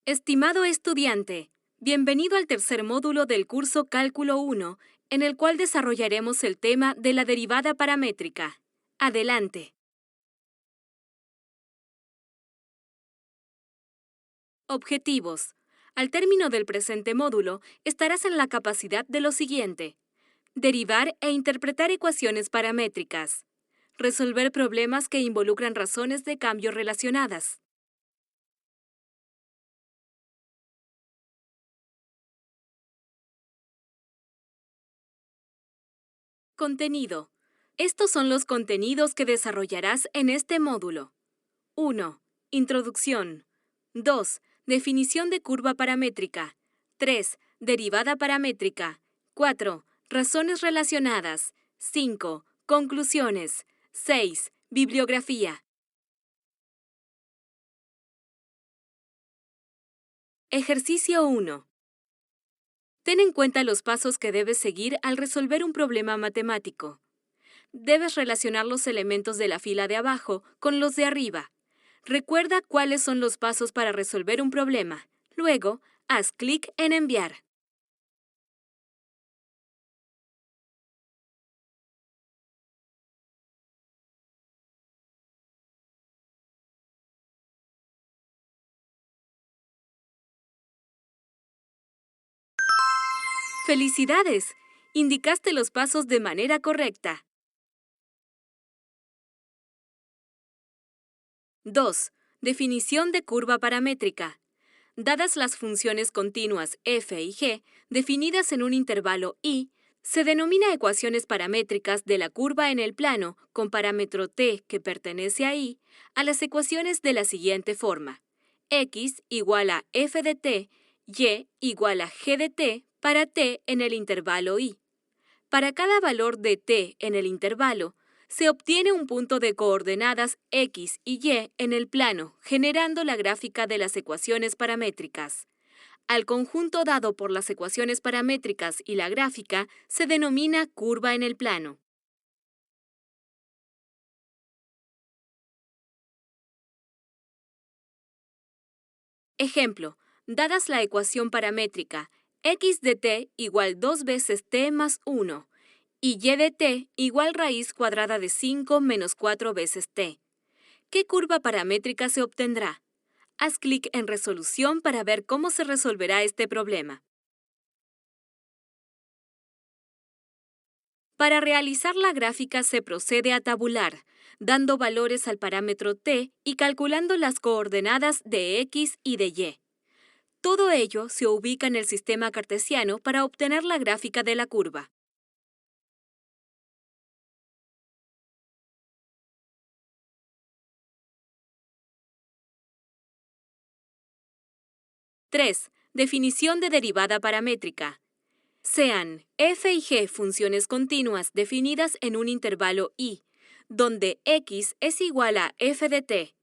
Estimado estudiante, bienvenido al tercer módulo del curso Cálculo 1, en el cual desarrollaremos el tema de la derivada paramétrica. Adelante. Objetivos. Al término del presente módulo, estarás en la capacidad de lo siguiente: derivar e interpretar ecuaciones paramétricas, resolver problemas que involucran razones de cambio relacionadas. Contenido. Estos son los contenidos que desarrollarás en este módulo. 1. Introducción. 2. Definición de curva paramétrica. 3. Derivada paramétrica. 4. Razones relacionadas. 5. Conclusiones. 6. Bibliografía. Ejercicio 1. Ten en cuenta los pasos que debes seguir al resolver un problema matemático. Debes relacionar los elementos de la fila de abajo con los de arriba. Recuerda cuáles son los pasos para resolver un problema. Luego, haz clic en Enviar. ¡Felicidades! Indicaste los pasos de manera correcta. 2. Definición de curva paramétrica. Dadas las funciones continuas f y g, definidas en un intervalo y, se denomina ecuaciones paramétricas de la curva en el plano con parámetro t que pertenece a y, a las ecuaciones de la siguiente forma: x igual a f de t, y igual a g de t para t en el intervalo y. Para cada valor de t en el intervalo, se obtiene un punto de coordenadas x y y en el plano, generando la gráfica de las ecuaciones paramétricas. Al conjunto dado por las ecuaciones paramétricas y la gráfica se denomina curva en el plano. Ejemplo, dadas la ecuación paramétrica x de t igual 2 veces t más 1 y y de t igual raíz cuadrada de 5 menos 4 veces t. ¿Qué curva paramétrica se obtendrá? Haz clic en Resolución para ver cómo se resolverá este problema. Para realizar la gráfica se procede a tabular, dando valores al parámetro t y calculando las coordenadas de x y de y. Todo ello se ubica en el sistema cartesiano para obtener la gráfica de la curva. ¡3! Definición de derivada paramétrica. Sean f y g funciones continuas definidas en un intervalo y, donde x es igual a f de t,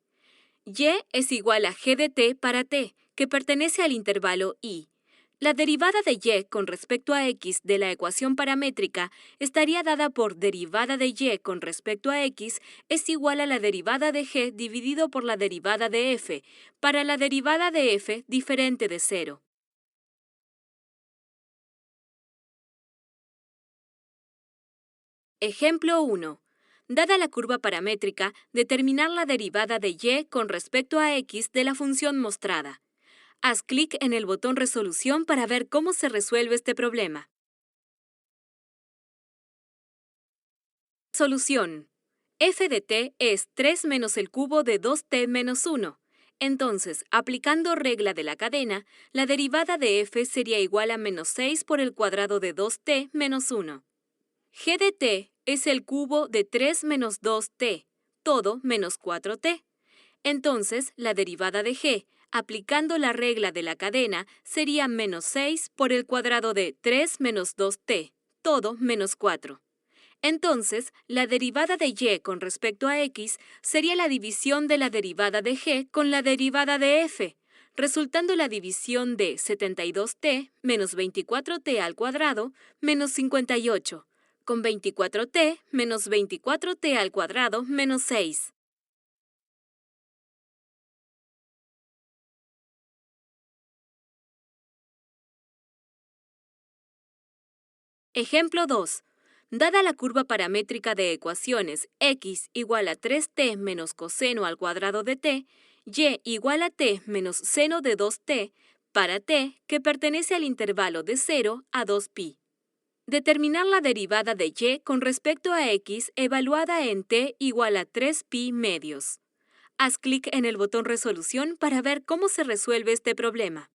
y es igual a g de t para t, que pertenece al intervalo y. La derivada de y con respecto a x de la ecuación paramétrica estaría dada por derivada de y con respecto a x es igual a la derivada de g dividido por la derivada de f, para la derivada de f diferente de 0. Ejemplo 1. Dada la curva paramétrica, determinar la derivada de y con respecto a x de la función mostrada. Haz clic en el botón Resolución para ver cómo se resuelve este problema. Solución. F de t es 3 menos el cubo de 2t menos 1. Entonces, aplicando regla de la cadena, la derivada de f sería igual a menos 6 por el cuadrado de 2t menos 1. G de t es el cubo de 3 menos 2t, todo menos 4t. Entonces, la derivada de g, aplicando la regla de la cadena, sería menos 6 por el cuadrado de 3 menos 2t, todo menos 4. Entonces, la derivada de y con respecto a x sería la división de la derivada de g con la derivada de f, resultando la división de 72t menos 24t al cuadrado menos 58, con 24t menos 24t al cuadrado menos 6. Ejemplo 2. Dada la curva paramétrica de ecuaciones x igual a 3t menos coseno al cuadrado de t, y igual a t menos seno de 2t, para t que pertenece al intervalo de 0 a 2pi. Determinar la derivada de y con respecto a x evaluada en t igual a 3pi medios. Haz clic en el botón Resolución para ver cómo se resuelve este problema.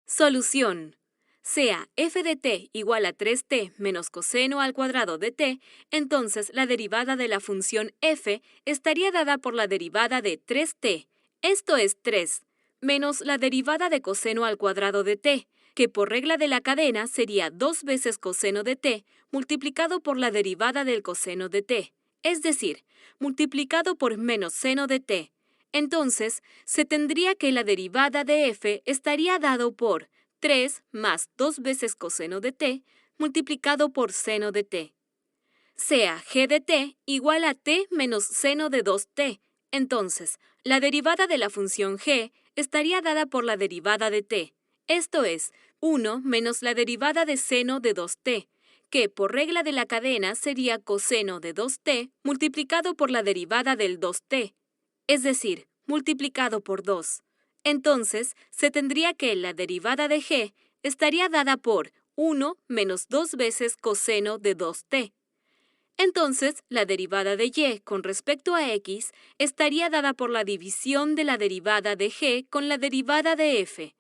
Solución. Sea f de t igual a 3t menos coseno al cuadrado de t, entonces la derivada de la función f estaría dada por la derivada de 3t, esto es 3, menos la derivada de coseno al cuadrado de t, que por regla de la cadena sería 2 veces coseno de t multiplicado por la derivada del coseno de t, es decir, multiplicado por menos seno de t. Entonces, se tendría que la derivada de f estaría dado por 3 más 2 veces coseno de t multiplicado por seno de t. Sea g de t igual a t menos seno de 2t. Entonces, la derivada de la función g estaría dada por la derivada de t, esto es, 1 menos la derivada de seno de 2t, que por regla de la cadena sería coseno de 2t multiplicado por la derivada del 2t, es decir, multiplicado por 2. Entonces, se tendría que la derivada de g estaría dada por 1 menos 2 veces coseno de 2t. Entonces, la derivada de y con respecto a x estaría dada por la división de la derivada de g con la derivada de f.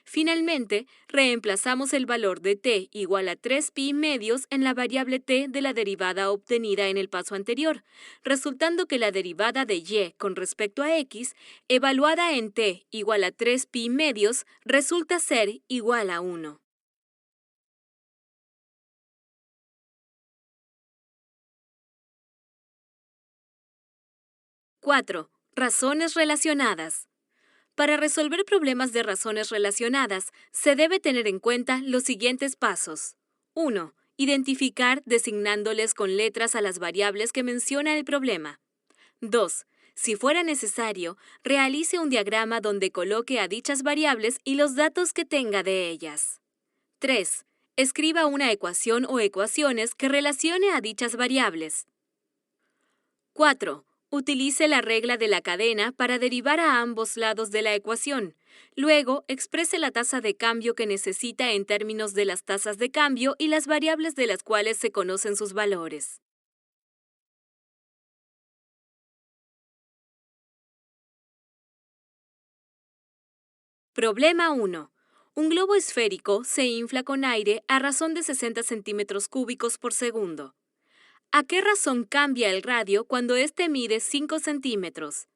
Finalmente, reemplazamos el valor de t igual a 3pi medios en la variable t de la derivada obtenida en el paso anterior, resultando que la derivada de y con respecto a x, evaluada en t igual a 3pi medios, resulta ser igual a 1. ¡4! Razones relacionadas. Para resolver problemas de razones relacionadas, se debe tener en cuenta los siguientes pasos. 1. Identificar designándoles con letras a las variables que menciona el problema. 2. Si fuera necesario, realice un diagrama donde coloque a dichas variables y los datos que tenga de ellas. 3. Escriba una ecuación o ecuaciones que relacione a dichas variables. 4. Utilice la regla de la cadena para derivar a ambos lados de la ecuación. Luego, exprese la tasa de cambio que necesita en términos de las tasas de cambio y las variables de las cuales se conocen sus valores. Problema 1. Un globo esférico se infla con aire a razón de 60 centímetros cúbicos por segundo. ¿A qué razón cambia el radio cuando éste mide 5 centímetros?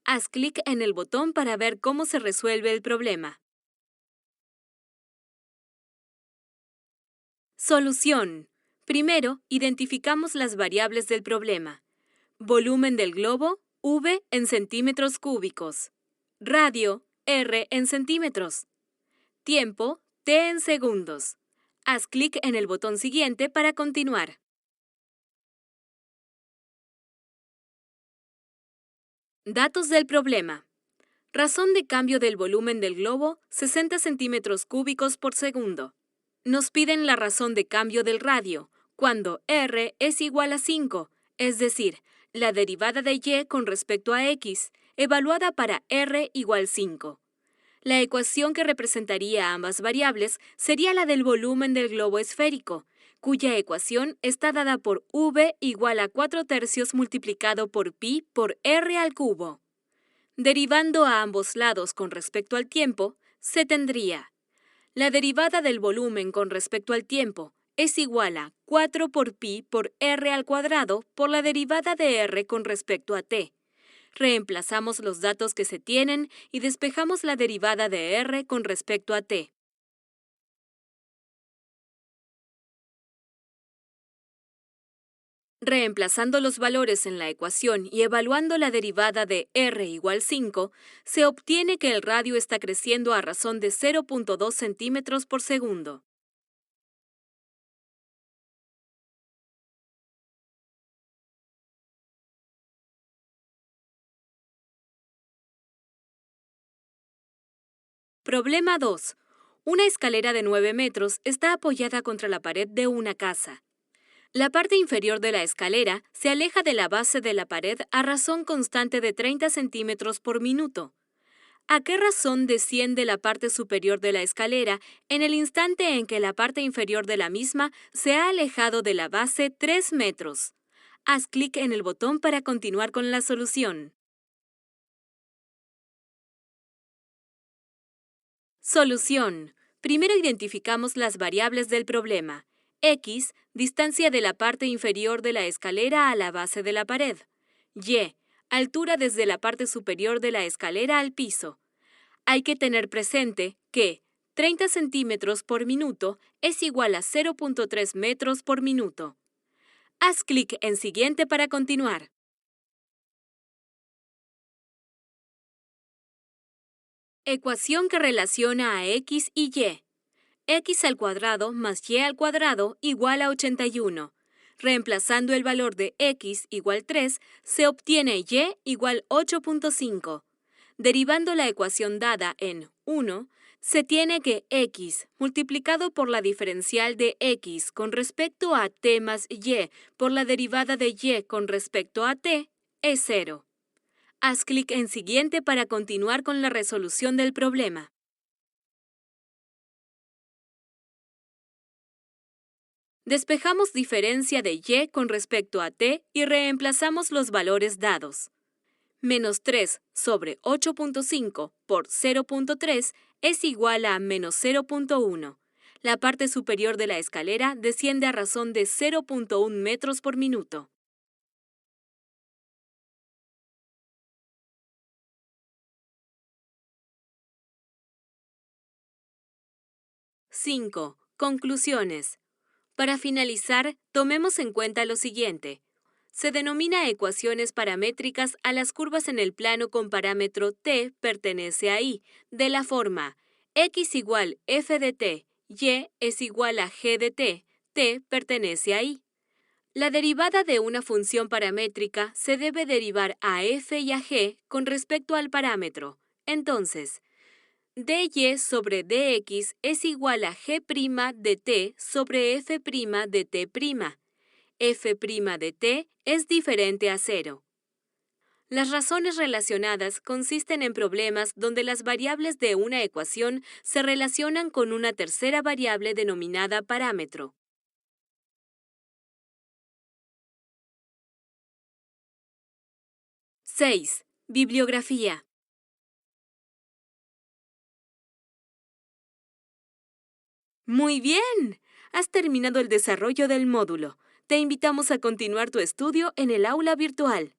Haz clic en el botón para ver cómo se resuelve el problema. Solución. Primero, identificamos las variables del problema. Volumen del globo, V en centímetros cúbicos. Radio, R en centímetros. Tiempo, T en segundos. Haz clic en el botón siguiente para continuar. Datos del problema. Razón de cambio del volumen del globo, 60 centímetros cúbicos por segundo. Nos piden la razón de cambio del radio, cuando R es igual a 5, es decir, la derivada de y con respecto a x, evaluada para R igual 5. La ecuación que representaría ambas variables sería la del volumen del globo esférico, cuya ecuación está dada por V igual a 4/3 multiplicado por pi por R al cubo. Derivando a ambos lados con respecto al tiempo, se tendría la derivada del volumen con respecto al tiempo es igual a 4 por pi por r al cuadrado por la derivada de r con respecto a t. Reemplazamos los datos que se tienen y despejamos la derivada de r con respecto a t. Reemplazando los valores en la ecuación y evaluando la derivada de r igual 5, se obtiene que el radio está creciendo a razón de 0.2 centímetros por segundo. Problema 2. Una escalera de 9 metros está apoyada contra la pared de una casa. La parte inferior de la escalera se aleja de la base de la pared a razón constante de 30 centímetros por minuto. ¿A qué razón desciende la parte superior de la escalera en el instante en que la parte inferior de la misma se ha alejado de la base 3 metros? Haz clic en el botón para continuar con la solución. Solución. Primero identificamos las variables del problema. X, distancia de la parte inferior de la escalera a la base de la pared. Y, altura desde la parte superior de la escalera al piso. Hay que tener presente que 30 centímetros por minuto es igual a 0.3 metros por minuto. Haz clic en Siguiente para continuar. Ecuación que relaciona a X y Y. X al cuadrado más Y al cuadrado igual a 81. Reemplazando el valor de X igual 3, se obtiene Y igual 8.5. Derivando la ecuación dada en 1, se tiene que X multiplicado por la diferencial de X con respecto a T más Y por la derivada de Y con respecto a T es 0. Haz clic en Siguiente para continuar con la resolución del problema. Despejamos diferencia de Y con respecto a T y reemplazamos los valores dados. Menos 3 sobre 8.5 por 0.3 es igual a menos 0.1. La parte superior de la escalera desciende a razón de 0.1 metros por minuto. ¡5! Conclusiones. Para finalizar, tomemos en cuenta lo siguiente. Se denomina ecuaciones paramétricas a las curvas en el plano con parámetro t pertenece a y, de la forma x igual f de t, y es igual a g de t pertenece a y. La derivada de una función paramétrica se debe derivar a f y a g con respecto al parámetro. Entonces, dy sobre dx es igual a g' de t sobre f' de t'. F' de t es diferente a 0. Las razones relacionadas consisten en problemas donde las variables de una ecuación se relacionan con una tercera variable denominada parámetro. 6. Bibliografía. Muy bien. Has terminado el desarrollo del módulo. Te invitamos a continuar tu estudio en el aula virtual.